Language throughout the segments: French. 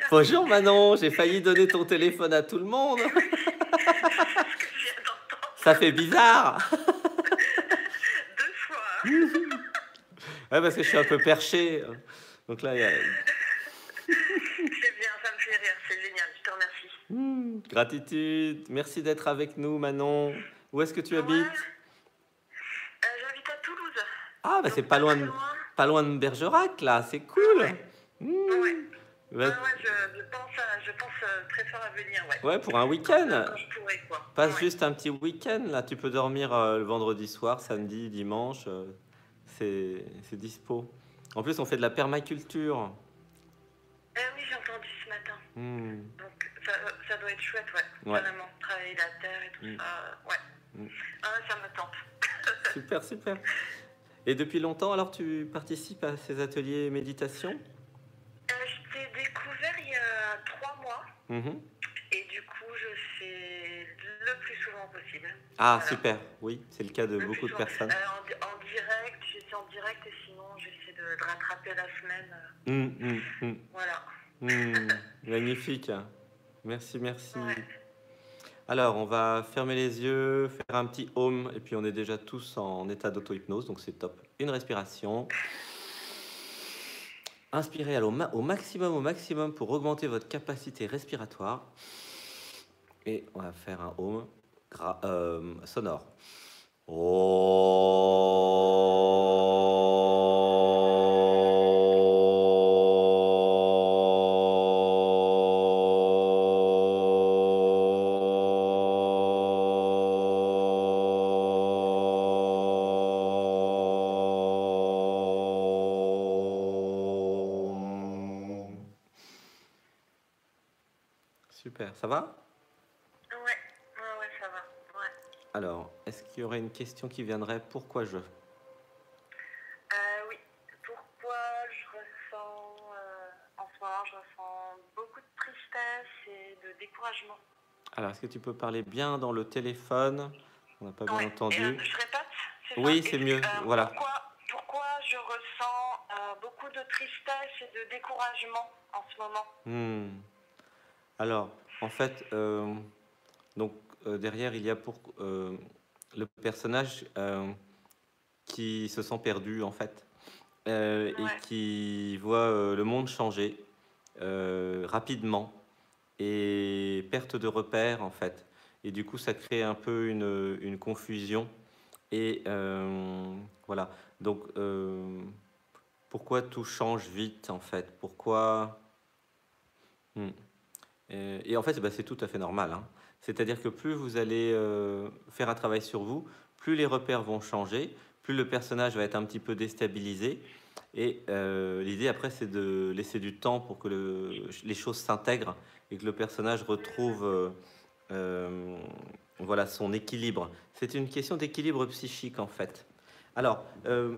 Bonjour Manon, j'ai failli donner ton téléphone à tout le monde. C'est ce que je viens Ça d'entendre fait bizarre. 2 fois. Ouais, parce que je suis un peu perché. Donc là, il y a... C'est bien, ça me fait rire, c'est génial, je te remercie. Gratitude. Merci d'être avec nous, Manon. Où est-ce que tu Ouais, habites? j'habite à Toulouse, Ah, bah c'est donc pas très loin. pas loin de Bergerac, là. C'est Ah cool. ouais, ouais. Mmh. Ouais, Bah, je pense très fort à venir, ouais. ouais, pour un week-end. Quand je pourrai, quoi. Passe Ouais. juste un petit week-end, là. Tu peux dormir le vendredi soir, samedi, dimanche. C'est dispo. En plus, on fait de la permaculture. Oui, j'ai entendu ce matin. Mmh. Donc ça doit être chouette, ouais. Ouais. Carrément, travailler la terre et tout ça, ouais. Ah, ça me tente. Super, super. Et depuis longtemps, alors, tu participes à ces ateliers méditation? Je t'ai découvert il y a 3 mois. Mhm. Et du coup, je fais le plus souvent possible. Ah, Voilà. super. Oui, c'est le cas de Le plus beaucoup de souvent. personnes. En direct, j'essaie en direct et sinon j'essaie de rattraper la semaine. Voilà. Magnifique. Merci, merci. Ouais. Alors, on va fermer les yeux, faire un petit home, et puis on est déjà tous en état d'auto-hypnose, donc c'est top. Une respiration. Inspirez au maximum pour augmenter votre capacité respiratoire. Et on va faire un home sonore. Super, ça va? Ouais, ça va. Ouais. Alors, est-ce qu'il y aurait une question qui viendrait? Pourquoi je? Oui. Pourquoi je ressens, en ce moment, je ressens beaucoup de tristesse et de découragement. Alors, est-ce que tu peux parler bien dans le téléphone? On n'a pas bien entendu. Je répète, c'est Oui, ça? c'est mieux. Voilà. Pourquoi je ressens beaucoup de tristesse et de découragement en ce moment? Alors, en fait, donc derrière, il y a le personnage qui se sent perdu, en fait, et qui voit le monde changer rapidement et perte de repères, en fait. Et du coup, ça crée un peu une confusion. Et voilà. Donc, pourquoi tout change vite, en fait? Pourquoi... Et en fait, bah, c'est tout à fait normal, hein. C'est-à-dire que plus vous allez faire un travail sur vous, plus les repères vont changer, plus le personnage va être un petit peu déstabilisé. Et l'idée après, c'est de laisser du temps pour que les choses s'intègrent et que le personnage retrouve voilà, son équilibre. C'est une question d'équilibre psychique en fait. Alors,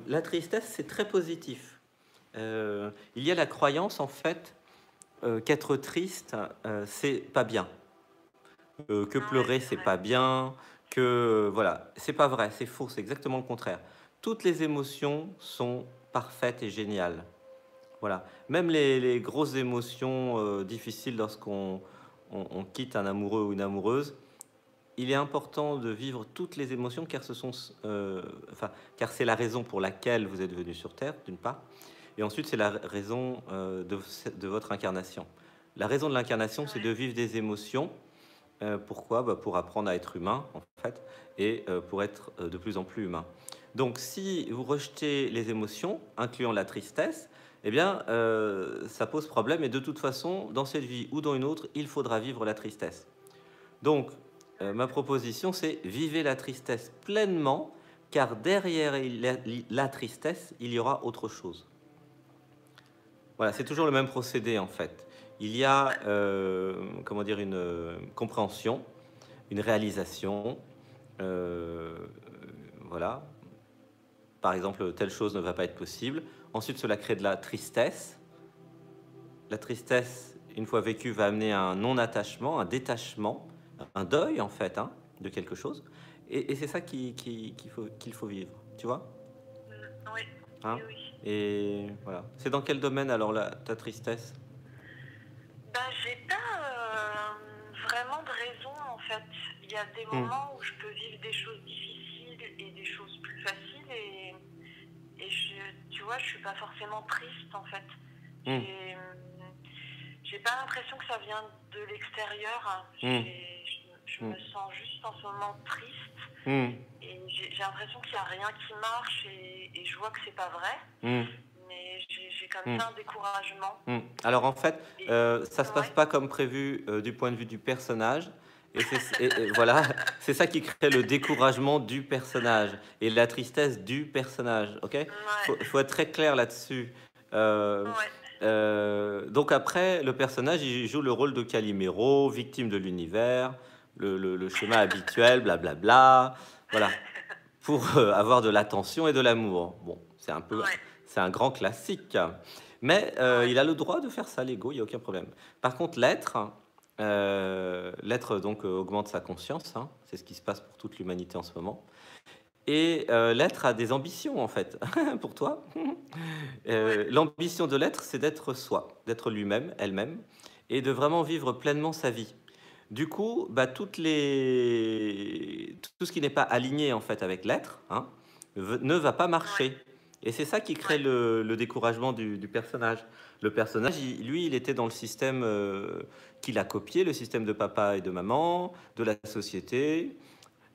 la tristesse, c'est très positif. Il y a la croyance en fait qu'être triste, c'est pas bien. Que pleurer, c'est pas bien. Que voilà, c'est pas vrai, c'est faux, c'est exactement le contraire. Toutes les émotions sont parfaites et géniales. Voilà, même les grosses émotions difficiles lorsqu'on on quitte un amoureux ou une amoureuse, il est important de vivre toutes les émotions car car c'est la raison pour laquelle vous êtes venu sur Terre, d'une part, et ensuite c'est la raison de votre incarnation. La raison de l'incarnation, c'est de vivre des émotions. Pourquoi? Bah, pour apprendre à être humain, en fait, et pour être de plus en plus humain. Donc, si vous rejetez les émotions, incluant la tristesse, eh bien, ça pose problème. Et de toute façon, dans cette vie ou dans une autre, il faudra vivre la tristesse. Donc, ma proposition, c'est vivez la tristesse pleinement, car derrière la tristesse, il y aura autre chose. Voilà, c'est toujours le même procédé, en fait. Il y a, comment dire, une compréhension, une réalisation, voilà. Par exemple, telle chose ne va pas être possible. Ensuite, cela crée de la tristesse. La tristesse, une fois vécue, va amener un non-attachement, un détachement, un deuil, en fait, hein, de quelque chose. Et c'est ça qu'il faut vivre, tu vois? Oui, Hein? oui. Et voilà. C'est dans quel domaine, alors, ta tristesse? J'ai pas vraiment de raison en fait. Il y a des Hmm, moments où je peux vivre des choses difficiles et des choses plus faciles tu vois, je suis pas forcément triste en fait. hmm, J'ai j'ai pas l'impression que ça vient de l'extérieur. hmm, Je hmm, me sens juste en ce moment triste hmm, et j'ai l'impression qu'il n'y a rien qui marche et je vois que c'est pas vrai. hmm, Mais j'ai comme hmm, ça un découragement. hmm. Alors en fait, Et ça se passe ouais, pas comme prévu du point de vue du personnage. Et voilà, c'est ça qui crée le découragement du personnage et la tristesse du personnage. Ok? Faut être très clair là-dessus. Euh, ouais. donc après, le personnage, il joue le rôle de Calimero, victime de l'univers, le schéma habituel, blablabla. Voilà, pour avoir de l'attention et de l'amour. Bon, Ouais, c'est un grand classique. Mais ouais, il a le droit de faire ça, l'ego, il n'y a aucun problème. Par contre, l'être donc augmente sa conscience, hein, c'est ce qui se passe pour toute l'humanité en ce moment. Et l'être a des ambitions en fait, pour toi. ouais, L'ambition de l'être, c'est d'être soi, d'être lui-même, elle-même, et de vraiment vivre pleinement sa vie. Du coup, bah, tout ce qui n'est pas aligné en fait avec l'être, hein, ne va pas ouais, marcher. Et c'est ça qui crée ouais, le découragement du personnage. Le personnage, lui, il était dans le système qu'il a copié, le système de papa et de maman, de la société.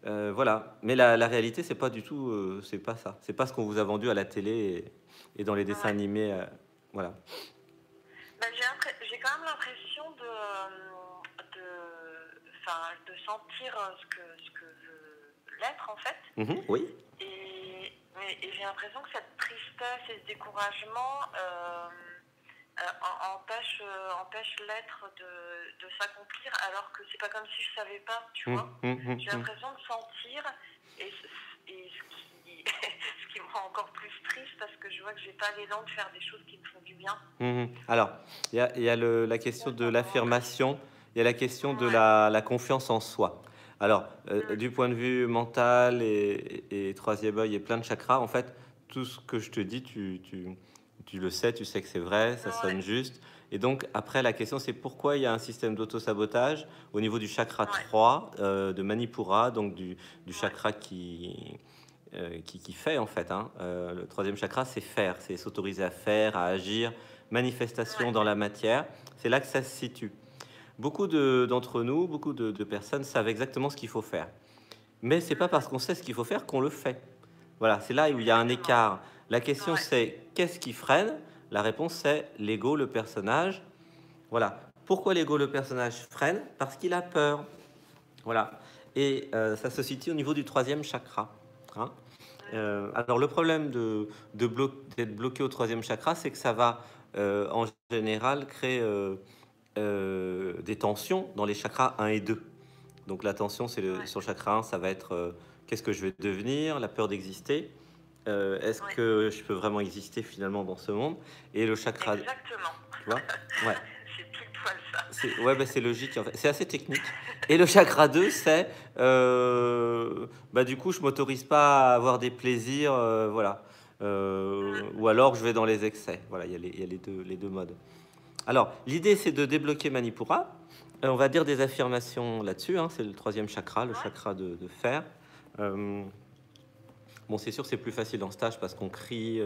Voilà. Mais la réalité, c'est pas du tout, c'est pas ça. C'est pas ce qu'on vous a vendu à la télé et dans les dessins ouais. animés. Voilà. J'ai quand même l'impression de sentir ce que veut l'être en fait. Mhm, oui. Et j'ai l'impression que cette tristesse et ce découragement empêche l'être de s'accomplir alors que c'est pas comme si je savais pas, tu Mhm, vois. mhm, J'ai mhm. l'impression de sentir et ce qui me rend encore plus triste parce que je vois que j'ai pas l'élan de faire des choses qui me font du bien. Mhm. Alors, il y a la question Ça, de c'est un moment triste. l'affirmation, il y a la question de Ouais. la confiance en soi. Alors, du point de vue mental et troisième œil et plein de chakras, en fait, tout ce que je te dis, tu le sais, tu sais que c'est vrai, ça sonne Ouais. juste. Et donc, après, la question, c'est pourquoi il y a un système d'auto-sabotage au niveau du chakra Ouais. 3 de Manipura, donc du Ouais. chakra qui fait en fait. Hein. Le troisième chakra, c'est faire, c'est s'autoriser à faire, à agir, manifestation Ouais. dans la matière. C'est là que ça se situe. D'entre nous, beaucoup de personnes savent exactement ce qu'il faut faire. Mais c'est pas parce qu'on sait ce qu'il faut faire qu'on le fait. Voilà, c'est là où il y a un Exactement. écart. La question Ouais. c'est qu'est-ce qui freine? La réponse c'est l'ego, le personnage. Voilà. Pourquoi l'ego, le personnage freine? Parce qu'il a peur. Voilà. Et ça se situe au niveau du troisième chakra. Hein. Alors le problème d'être bloqué au troisième chakra, c'est que ça va en général créer des tensions dans les chakras 1 et 2. Donc la tension, Ouais. sur le chakra 1, ça va être qu'est-ce que je vais devenir, la peur d'exister, est-ce Ouais. que je peux vraiment exister finalement dans ce monde? Et le chakra, tu Exactement. vois? Ouais. C'est pile poil ça. Ouais, bah, c'est logique, en fait. C'est assez technique. Et le chakra 2, c'est bah, du coup, je m'autorise pas à avoir des plaisirs, voilà. Ou alors je vais dans les excès. Voilà, il y a les deux modes. Alors, l'idée, c'est de débloquer Manipura. On va dire des affirmations là-dessus. Hein, c'est le troisième chakra, le Ouais. chakra de fer. Euh, Bon, c'est sûr, c'est plus facile en stage parce qu'on crie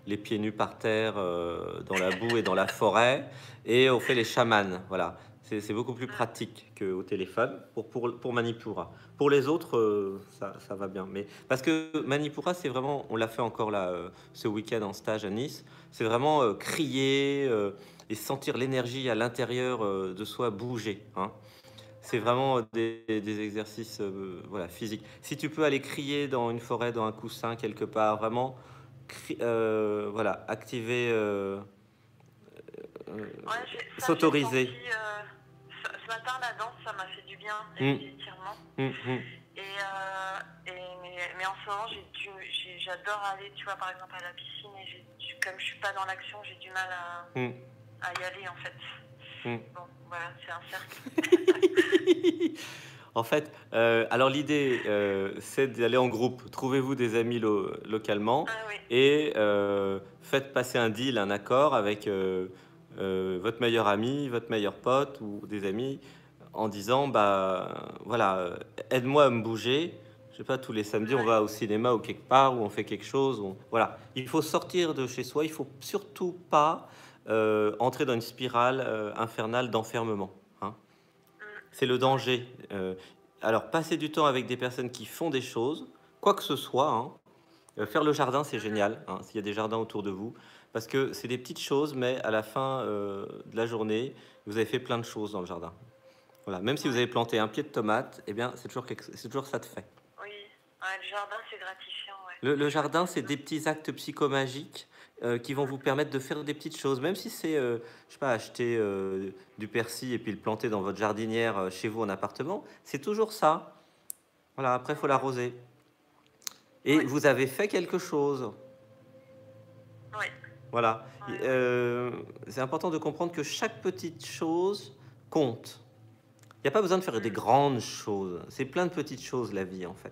les pieds nus par terre dans la boue et dans la forêt et on fait les chamans. Voilà, c'est beaucoup plus pratique qu'au téléphone pour Manipura. Pour les autres, ça va bien. Mais parce que Manipura, c'est vraiment, on l'a fait encore là ce week-end en stage à Nice. C'est vraiment crier et sentir l'énergie à l'intérieur de soi bouger. Hein. C'est vraiment des exercices voilà, physiques. Si tu peux aller crier dans une forêt, dans un coussin, quelque part, vraiment voilà, activer, euh, Ouais, j'ai s'autoriser. senti ce matin la danse, ça m'a fait du bien, Hum, les étirements. hum. Mais en ce moment, j'adore aller, tu vois, par exemple à la piscine et comme je suis pas dans l'action, j'ai du mal Hum, à y aller en fait. hum. Bon, voilà, c'est un cercle. En fait, alors l'idée, c'est d'aller en groupe. Trouvez-vous des amis localement Ah oui, et faites passer un deal, un accord avec votre meilleur ami, votre meilleur pote ou des amis en disant, bah voilà, aide-moi à me bouger. Je sais pas, tous les samedis, on Ouais. va au cinéma ou quelque part, ou on fait quelque chose. Voilà, il faut sortir de chez soi. Il faut surtout pas entrer dans une spirale infernale d'enfermement, hein. C'est le Ouais. danger. Alors, passer du temps avec des personnes qui font des choses, quoi que ce soit, hein. Faire le jardin, c'est génial, hein, s'il y a des jardins autour de vous, parce que c'est des petites choses, mais à la fin de la journée, vous avez fait plein de choses dans le jardin. Voilà, même si vous Ouais. avez planté un pied de tomate, eh bien, c'est toujours ça de fait. Oui. Ouais, le jardin, c'est gratifiant. Ouais. Le C'est chouette. jardin, c'est des petits actes psychomagiques qui vont vous permettre de faire des petites choses, même si c'est, je sais pas, acheter du persil et puis le planter dans votre jardinière chez vous en appartement, c'est toujours ça. Voilà, après, il faut l'arroser. Et Ouais. vous avez fait quelque chose. Ouais. Voilà. Ouais, ouais. C'est important de comprendre que chaque petite chose compte. Il n'y a pas besoin de faire des grandes choses. C'est plein de petites choses, la vie, en fait.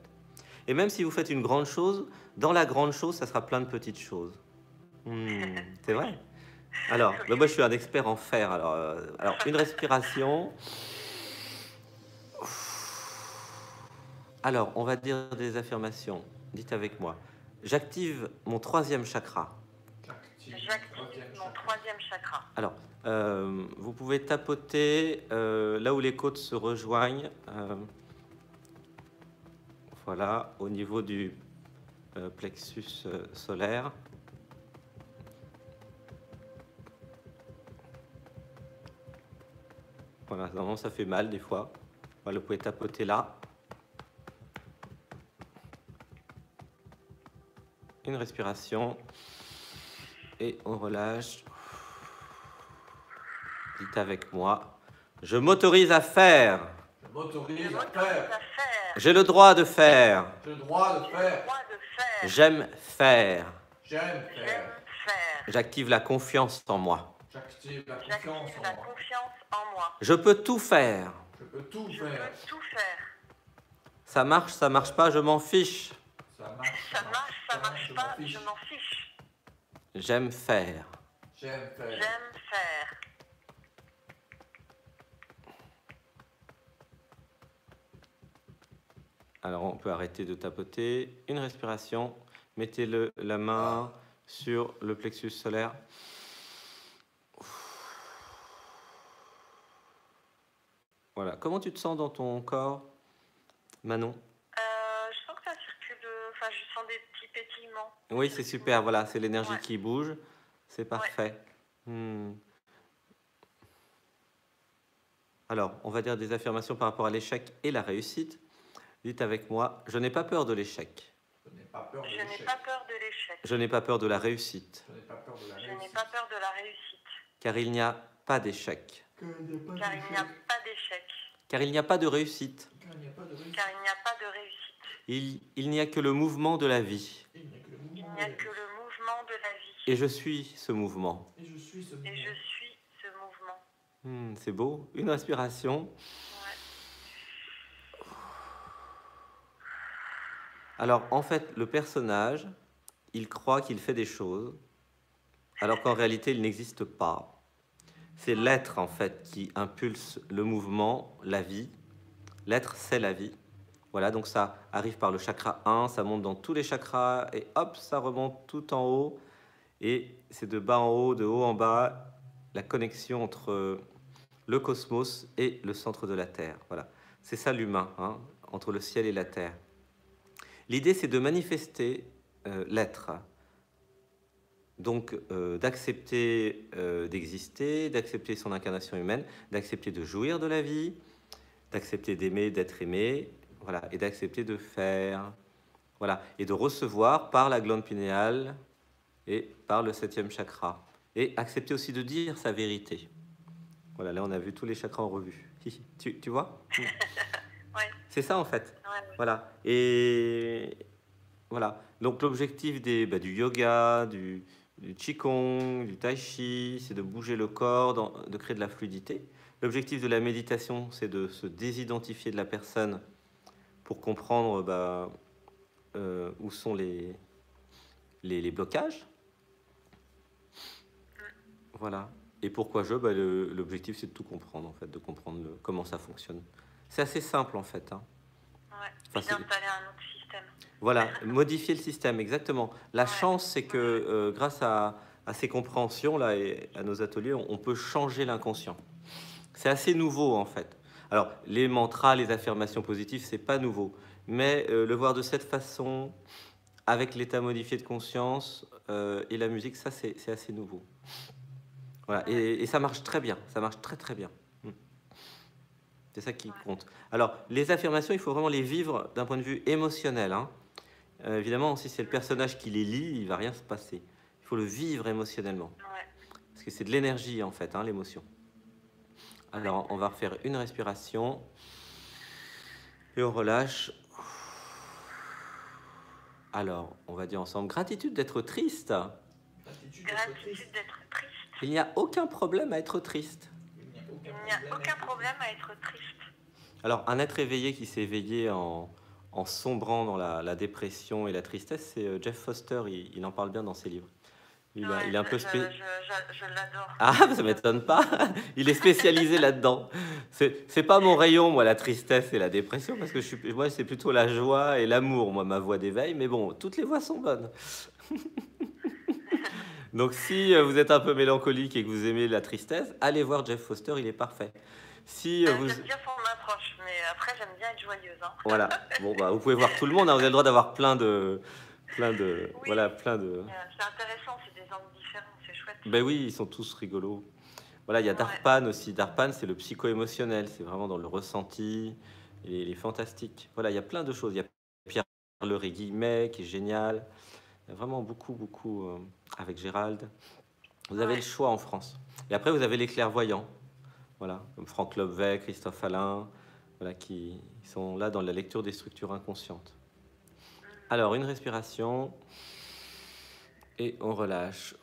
Et même si vous faites une grande chose, dans la grande chose, ça sera plein de petites choses. C'est Oui. vrai. Alors, Oui, ben moi, oui. je suis un expert en fer. Alors une respiration. Alors, on va dire des affirmations. Dites avec moi. J'active mon troisième chakra. J'active mon troisième chakra. Alors, vous pouvez tapoter là où les côtes se rejoignent. Voilà, au niveau du plexus solaire. Voilà, normalement ça fait mal des fois. Voilà, vous pouvez tapoter là. Une respiration. Et on relâche. Dites avec moi. Je m'autorise à faire. Je m'autorise Je à m'autorise faire. à faire. J'ai le droit de faire. J'ai le droit de J'ai le faire. droit de faire. J'aime faire. J'aime faire. J'aime faire. J'active la confiance en moi. J'active la confiance J'active en la moi. confiance en moi. Je peux tout faire. Je peux tout Je faire. peux tout faire. Ça marche pas, je m'en fiche. Ça marche, Ça marche, ça marche je pas, m'en fiche. je m'en fiche. J'aime faire. J'aime faire. J'aime faire. Alors on peut arrêter de tapoter. Une respiration. Mettez la main sur le plexus solaire. Voilà. Comment tu te sens dans ton corps, Manon? Je sens que ça circule. Enfin, je sens des petits pétillements. Oui, c'est super. Voilà, c'est l'énergie Ouais. qui bouge. C'est parfait. Alors, on va dire des affirmations par rapport à l'échec et la réussite. Dites avec moi, je n'ai pas peur de l'échec. Je n'ai pas peur de Je n'ai l'échec. pas peur de l'échec. Je n'ai pas peur de la réussite. Je n'ai pas peur de la Je n'ai réussite. pas peur de la réussite. Car il n'y a pas d'échec. Car il n'y a pas Car il n'y a pas d'échec. Car il n'y a pas de réussite. Car il n'y a pas de réussite. Car il n'y a pas de réussite. Il n'y a que le mouvement de la vie. Il n'y a que le Il mouvement n'y a de la que vie. le mouvement de la vie. Et je suis ce mouvement. Et je suis ce mouvement. Et je suis ce mouvement. C'est beau. Une respiration. Ouais. Alors, en fait, le personnage, il croit qu'il fait des choses, alors qu'en réalité, il n'existe pas. C'est l'être, en fait, qui impulse le mouvement, la vie. L'être, c'est la vie. Voilà, donc ça arrive par le chakra 1, ça monte dans tous les chakras, et hop, ça remonte tout en haut. Et c'est de bas en haut, de haut en bas, la connexion entre le cosmos et le centre de la Terre. Voilà, c'est ça l'humain, hein, entre le ciel et la Terre. L'idée, c'est de manifester l'être. Donc, d'accepter d'exister, d'accepter son incarnation humaine, d'accepter de jouir de la vie, d'accepter d'aimer, d'être aimé, voilà, et d'accepter de faire, voilà, et de recevoir par la glande pinéale et par le 7e chakra. Et accepter aussi de dire sa vérité. Voilà, là, on a vu tous les chakras en revue. Tu vois? Ouais. C'est ça, en fait. Ouais. Voilà. Et voilà. Donc, l'objectif du yoga, du qigong, du tai chi, c'est de bouger le corps, de créer de la fluidité. L'objectif de la méditation, c'est de se désidentifier de la personne pour comprendre où sont les blocages. Voilà. Et pourquoi je? L'objectif, c'est de tout comprendre, en fait, de comprendre comment ça fonctionne. C'est assez simple, en fait. Hein. Ouais. Enfin, Puis d'installer un autre système. voilà, modifier le système, exactement. La Ouais. chance, c'est que grâce à ces compréhensions-là et à nos ateliers, on peut changer l'inconscient. C'est assez nouveau, en fait. Alors, les mantras, les affirmations positives, c'est pas nouveau. Mais le voir de cette façon, avec l'état modifié de conscience et la musique, ça, c'est assez nouveau. Voilà. Et ça marche très bien. Ça marche très, très bien. C'est ça qui compte. Alors, les affirmations, il faut vraiment les vivre d'un point de vue émotionnel. Hein. Évidemment, si c'est le personnage qui les lit, il va rien se passer. Il faut le vivre émotionnellement. Ouais. Parce que c'est de l'énergie, en fait, hein, l'émotion. Alors, on va refaire une respiration. Et on relâche. Alors, on va dire ensemble, gratitude d'être triste. Gratitude d'être triste. Il n'y a aucun problème à être triste. Il n'y a aucun problème à être triste. Alors, un être éveillé qui s'est éveillé en sombrant dans la dépression et la tristesse, c'est Jeff Foster. Il en parle bien dans ses livres. Il est un peu je l'adore. Ah, ça m'étonne pas. Il est spécialisé là-dedans. C'est pas mon rayon, moi, la tristesse et la dépression, parce que moi, c'est plutôt la joie et l'amour, moi, ma voix d'éveil. Mais bon, toutes les voix sont bonnes. Donc, si vous êtes un peu mélancolique et que vous aimez la tristesse, allez voir Jeff Foster, il est parfait. Si vous... J'aime bien son approche, mais après, j'aime bien être joyeuse. Hein. Voilà. Bon, vous pouvez voir tout le monde. Hein. Vous avez le droit d'avoir plein de... Oui. Voilà, plein de... C'est intéressant, c'est des angles différents, c'est chouette. Ben oui, ils sont tous rigolos. Voilà, il y a Darpan aussi. Darpan, c'est le psycho-émotionnel. C'est vraiment dans le ressenti. Il est fantastique. Voilà, il y a plein de choses. Il y a Pierre Le Guillemet qui est génial. Il y a vraiment beaucoup avec Gérald. Vous avez le choix en France. Et après, vous avez les clairvoyants. Voilà, comme Franck Lobvet, Christophe Alain, voilà, qui sont là dans la lecture des structures inconscientes. Alors, une respiration. Et on relâche.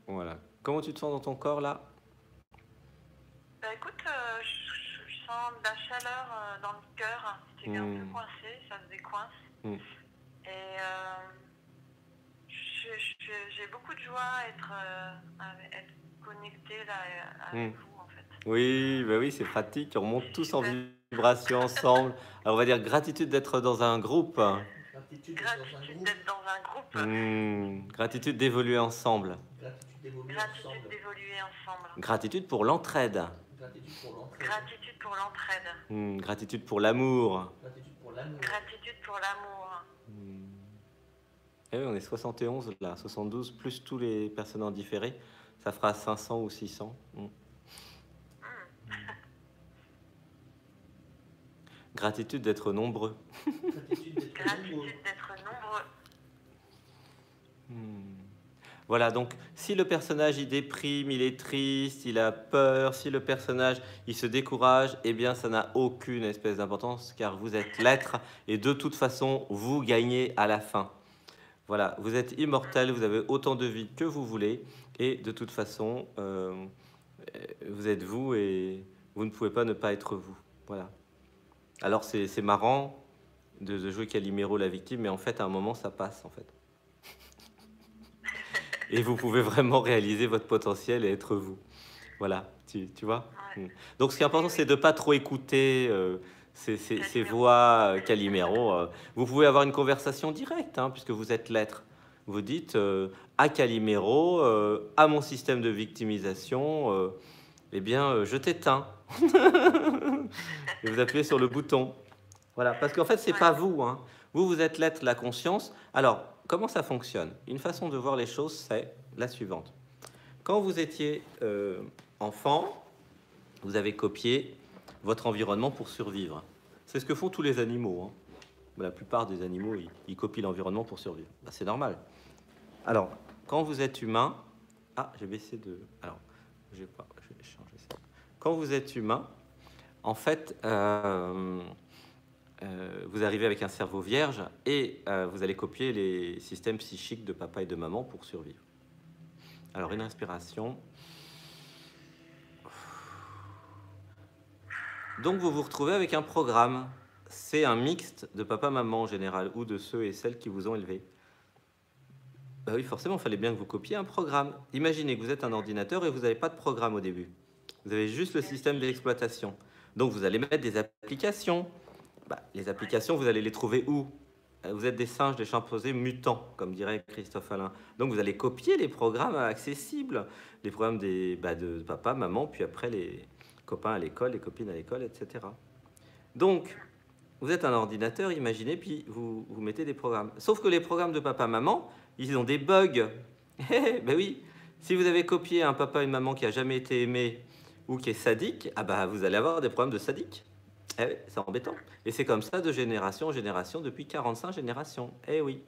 Voilà. Comment tu te sens dans ton corps, là? Écoute, je sens de la chaleur dans le cœur. C'était un peu coincé, ça se décoince. Et j'ai beaucoup de joie à être connecté là, avec vous, en fait. Oui, bah oui, c'est pratique. On monte tous en vibration ensemble. Alors, on va dire gratitude d'être dans un groupe. Gratitude d'être dans un groupe. Gratitude d'évoluer ensemble. Gratitude d'évoluer ensemble. Gratitude pour l'entraide. Gratitude pour l'entraide. Gratitude pour l'amour. Gratitude pour l'amour. Eh oui, on est 71 là, 72 plus tous les personnes en différé. Ça fera 500 ou 600. Gratitude d'être nombreux. Gratitude d'être nombreux. Voilà, donc si le personnage il déprime, il est triste, il a peur, si le personnage il se décourage, eh bien ça n'a aucune espèce d'importance car vous êtes l'être et de toute façon vous gagnez à la fin. Voilà, vous êtes immortel, vous avez autant de vie que vous voulez et de toute façon vous êtes vous et vous ne pouvez pas ne pas être vous. Voilà. Alors c'est marrant de jouer Calimero la victime, mais en fait à un moment ça passe en fait. Et vous pouvez vraiment réaliser votre potentiel et être vous. Voilà, tu vois. Donc ce qui est important, c'est de ne pas trop écouter ces voix Calimero. Vous pouvez avoir une conversation directe, hein, puisque vous êtes l'être. Vous dites à Calimero, à mon système de victimisation, eh bien, je t'éteins. Et vous appuyez sur le bouton. Voilà, parce qu'en fait, c'est pas vous. Hein. Vous êtes l'être, la conscience. Alors, comment ça fonctionne? Une façon de voir les choses, c'est la suivante. Quand vous étiez enfant, vous avez copié votre environnement pour survivre. C'est ce que font tous les animaux. Hein. La plupart des animaux, ils copient l'environnement pour survivre. Ben, c'est normal. Alors, quand vous êtes humain... Ah, j'ai baissé de... Alors, je vais changer ça. Quand vous êtes humain, en fait... vous arrivez avec un cerveau vierge et vous allez copier les systèmes psychiques de papa et de maman pour survivre. Alors, une inspiration. Donc, vous vous retrouvez avec un programme. C'est un mixte de papa-maman en général ou de ceux et celles qui vous ont élevé. Bah oui, forcément, il fallait bien que vous copiez un programme. Imaginez que vous êtes un ordinateur et vous n'avez pas de programme au début. Vous avez juste le système d'exploitation. Donc, vous allez mettre des applications. Bah, les applications, vous allez les trouver où? Vous êtes des singes, des chimpanzés mutants, comme dirait Christophe Alain. Donc, vous allez copier les programmes accessibles, les programmes de papa, maman, puis après les copains à l'école, les copines à l'école, etc. Donc, vous êtes un ordinateur, imaginez, puis vous mettez des programmes. Sauf que les programmes de papa, maman, ils ont des bugs. Ben oui, si vous avez copié un papa et une maman qui a jamais été aimé ou qui est sadique, ah bah vous allez avoir des problèmes de sadique. Eh oui, c'est embêtant. Et c'est comme ça de génération en génération depuis 45 générations. Eh oui.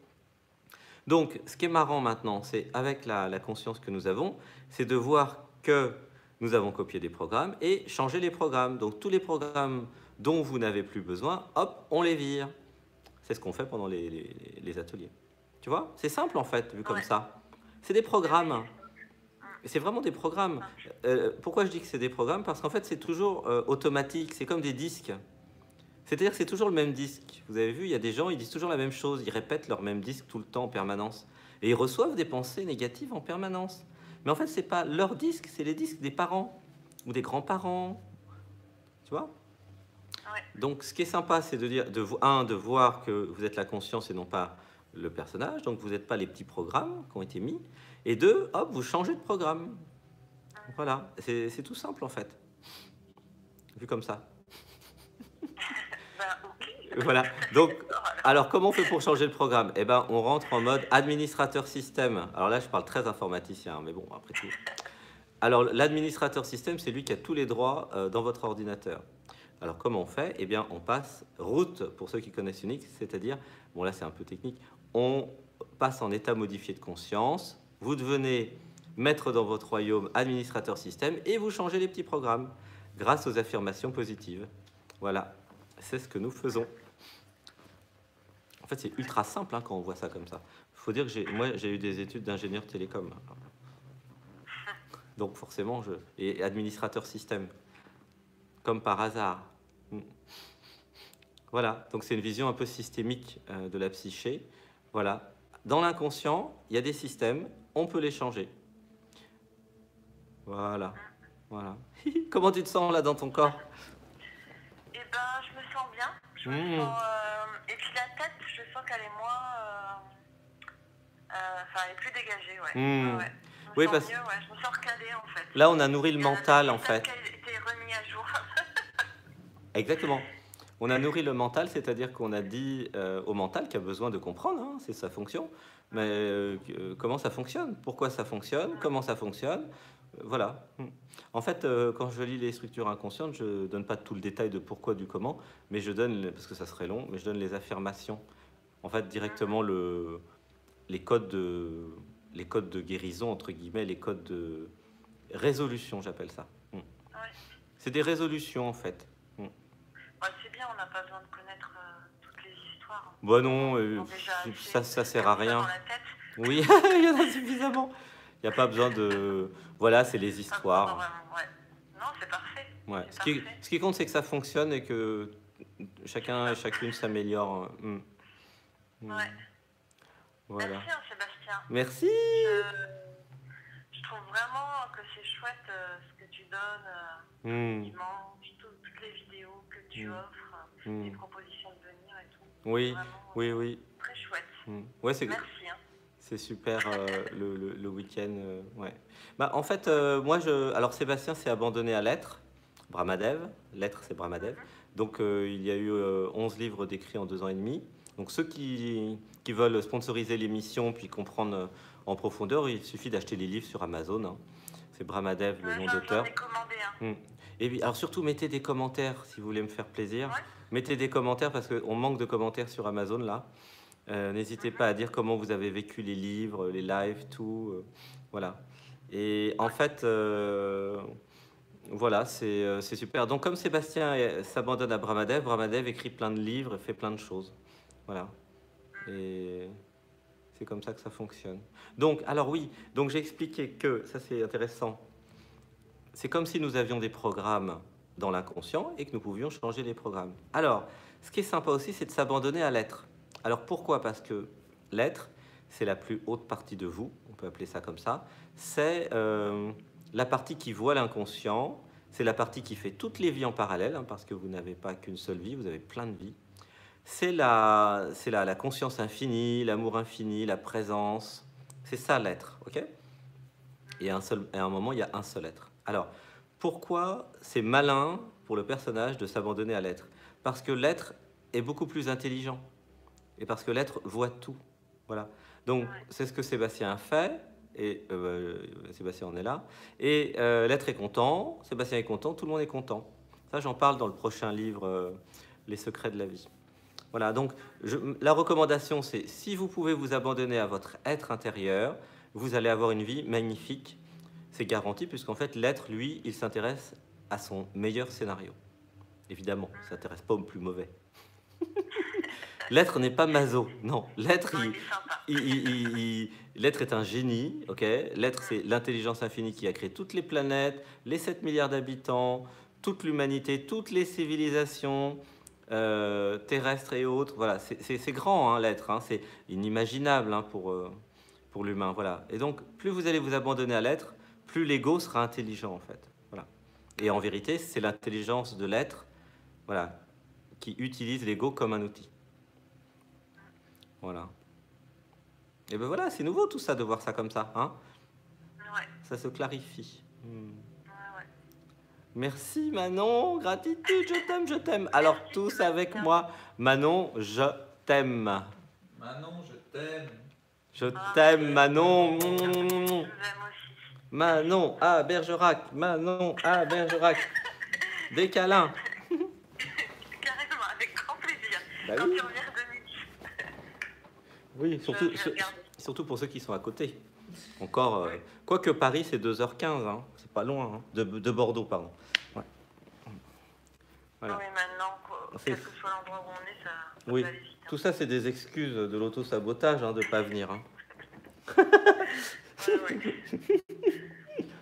Donc, ce qui est marrant maintenant, c'est avec la conscience que nous avons, c'est de voir que nous avons copié des programmes et changé les programmes. Donc, tous les programmes dont vous n'avez plus besoin, hop, on les vire. C'est ce qu'on fait pendant les ateliers. Tu vois? C'est simple en fait, vu comme ça. C'est des programmes. C'est vraiment des programmes. Pourquoi je dis que c'est des programmes? Parce qu'en fait, c'est toujours automatique. C'est comme des disques. C'est-à-dire que c'est toujours le même disque. Vous avez vu, il y a des gens, ils disent toujours la même chose. Ils répètent leur même disque tout le temps en permanence. Et ils reçoivent des pensées négatives en permanence. Mais en fait, c'est pas leur disque, c'est les disques des parents ou des grands-parents. Tu vois? Donc, ce qui est sympa, c'est de dire, de voir que vous êtes la conscience et non pas le personnage. Donc, vous n'êtes pas les petits programmes qui ont été mis. Et deux, hop, vous changez de programme. Voilà, c'est tout simple en fait. Vu comme ça. Voilà. Donc, alors comment on fait pour changer le programme? Eh ben, on rentre en mode administrateur système. Alors là, je parle très informaticien, mais bon, après tout. Alors, l'administrateur système, c'est lui qui a tous les droits dans votre ordinateur. Alors, comment on fait? Eh bien, on passe route, pour ceux qui connaissent Unix, c'est-à-dire, bon là, c'est un peu technique, on passe en état modifié de conscience, vous devenez maître dans votre royaume, administrateur système, et vous changez les petits programmes grâce aux affirmations positives. Voilà, c'est ce que nous faisons. En fait, c'est ultra simple hein, quand on voit ça comme ça. Il faut dire que moi, j'ai eu des études d'ingénieur télécom. Donc, forcément, et administrateur système. Comme par hasard. Voilà, donc c'est une vision un peu systémique de la psyché. Voilà, dans l'inconscient, il y a des systèmes, on peut les changer. Voilà, voilà. Comment tu te sens là dans ton corps? Eh ben, je me sens bien. Je me sens, et puis la tête, je sens qu'elle est moins... Enfin, elle est plus dégagée, ouais. Ouais. Oui, parce mieux, ouais. Je me sens recalée en fait. Là, on a nourri le mental en fait. Qui a été remis à jour. Exactement. On a nourri le mental, c'est-à-dire qu'on a dit au mental qui a besoin de comprendre, hein, c'est sa fonction, mais comment ça fonctionne, pourquoi ça fonctionne, comment ça fonctionne, voilà. En fait, quand je lis les structures inconscientes, je ne donne pas tout le détail de pourquoi, du comment, mais je donne, parce que ça serait long, mais je donne les affirmations. En fait, directement les codes de guérison, entre guillemets, les codes de résolution, j'appelle ça. C'est des résolutions, en fait. C'est bien, on n'a pas besoin de connaître toutes les histoires. Bon non, ça sert à rien. Oui, il y en a suffisamment. Il n'y a pas besoin de... Voilà, c'est les histoires. Ouais. Non, c'est parfait. Ouais. Ce qui compte, c'est que ça fonctionne et que chacun et chacune s'améliore. Ouais. Voilà. Merci, hein, Sébastien. Merci. Je trouve vraiment que c'est chouette ce que tu donnes dimanche, toutes les vidéos que tu offres, les propositions de venir et tout. Oui, vraiment, oui. Très chouette. Ouais, merci. Hein. C'est super le week-end. Ouais. Bah, en fait, moi, alors Sébastien s'est abandonné à Lettres, Brahmadev. Lettres, c'est Brahmadev. Donc, il y a eu 11 livres d'écrits en 2 ans et demi. Donc, ceux qui veulent sponsoriser l'émission puis comprendre en profondeur, il suffit d'acheter les livres sur Amazon. Hein. C'est Brahmadev, le nom d'auteur. J'en ai commandé un. Et puis, alors surtout, mettez des commentaires si vous voulez me faire plaisir. Ouais. Mettez des commentaires parce qu'on manque de commentaires sur Amazon là. N'hésitez pas à dire comment vous avez vécu les livres, les lives, tout. Voilà. Et en fait, voilà, c'est super. Donc, comme Sébastien s'abandonne à Brahmadev, Brahmadev écrit plein de livres et fait plein de choses. Voilà. Et c'est comme ça que ça fonctionne. Donc, alors oui, donc j'ai expliqué que, ça c'est intéressant, c'est comme si nous avions des programmes dans l'inconscient et que nous pouvions changer les programmes. Alors, ce qui est sympa aussi, c'est de s'abandonner à l'être. Alors pourquoi? Parce que l'être, c'est la plus haute partie de vous, on peut appeler ça comme ça. C'est la partie qui voit l'inconscient, c'est la partie qui fait toutes les vies en parallèle, hein, parce que vous n'avez pas qu'une seule vie, vous avez plein de vies. C'est la conscience infinie, l'amour infini, la présence. C'est ça l'être, ok? Et à un moment, il y a un seul être. Alors, pourquoi c'est malin pour le personnage de s'abandonner à l'être? Parce que l'être est beaucoup plus intelligent. Et parce que l'être voit tout. Voilà. Donc, c'est ce que Sébastien a fait. Et Sébastien en est là. Et l'être est content, Sébastien est content, tout le monde est content. Ça, j'en parle dans le prochain livre, Les secrets de la vie. Voilà, donc la recommandation, c'est si vous pouvez vous abandonner à votre être intérieur, vous allez avoir une vie magnifique. C'est garanti, puisqu'en fait, l'être, lui, il s'intéresse à son meilleur scénario. Évidemment, il ne s'intéresse pas au plus mauvais. L'être n'est pas maso, non. L'être, l'être est un génie, ok. L'être, c'est l'intelligence infinie qui a créé toutes les planètes, les 7 milliards d'habitants, toute l'humanité, toutes les civilisations terrestres et autres. Voilà, c'est grand, hein, l'être. Hein, c'est inimaginable, hein, pour l'humain. Voilà. Et donc, plus vous allez vous abandonner à l'être, plus l'ego sera intelligent, en fait. Voilà. Et en vérité, c'est l'intelligence de l'être, voilà, qui utilise l'ego comme un outil. Voilà. Et ben voilà, c'est nouveau tout ça de voir ça comme ça, hein? Ouais. Ça se clarifie. Ouais. Merci Manon, gratitude, je t'aime, je t'aime. Alors tous avec moi, Manon, je t'aime. Manon, je t'aime. Je t'aime, Manon. Je vous aime aussi. Manon à Bergerac, Manon à Bergerac. Des câlins. Carrément, avec grand plaisir. Bah quand oui. tu reviens de Nice. Oui, surtout pour ceux qui sont à côté. Encore, Oui. quoique Paris, c'est 2h15, hein. C'est pas loin, hein. de Bordeaux, pardon. Ouais. Voilà. Oui, maintenant, quel que soit l'endroit où on est, ça Oui, va aller vite. tout ça, c'est des excuses de l'auto-sabotage, hein, de ne pas venir. Hein. Ouais.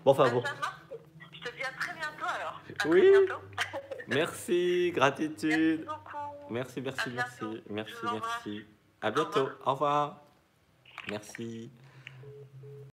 Bon, enfin bon. Ça marche. Je te dis à très bientôt alors. À Oui. très bientôt. Merci, gratitude. Merci beaucoup. Merci, merci, À bientôt. merci. Merci, Je vous embrasse. merci. À bientôt. Au revoir. Merci.